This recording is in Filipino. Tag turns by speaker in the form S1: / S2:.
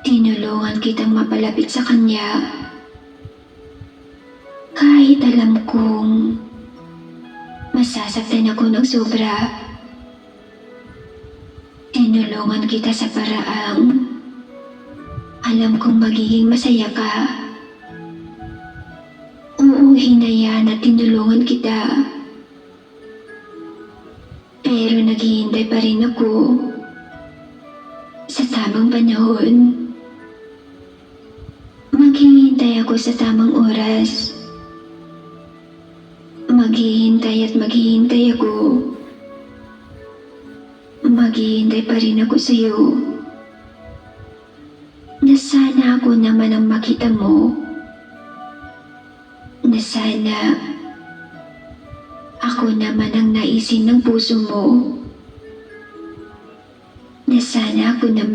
S1: Tinulungan kitang mapalapit sa kanya. Kahit alam kong masasaktan ako ng sobra. Tinulungan kita sa paraang alam kong magiging masaya ka. Oo, hinayaan at tinulungan kita. Pero naghihintay pa rin ako sa tamang panahon. Maghihintay ako sa tamang oras. Maghihintay at maghihintay ako. Maghihintay pa rin ako sa'yo. Na sana ako naman ang makita mo. Na sana ako naman ang naisin ng puso mo. Na sana ako naman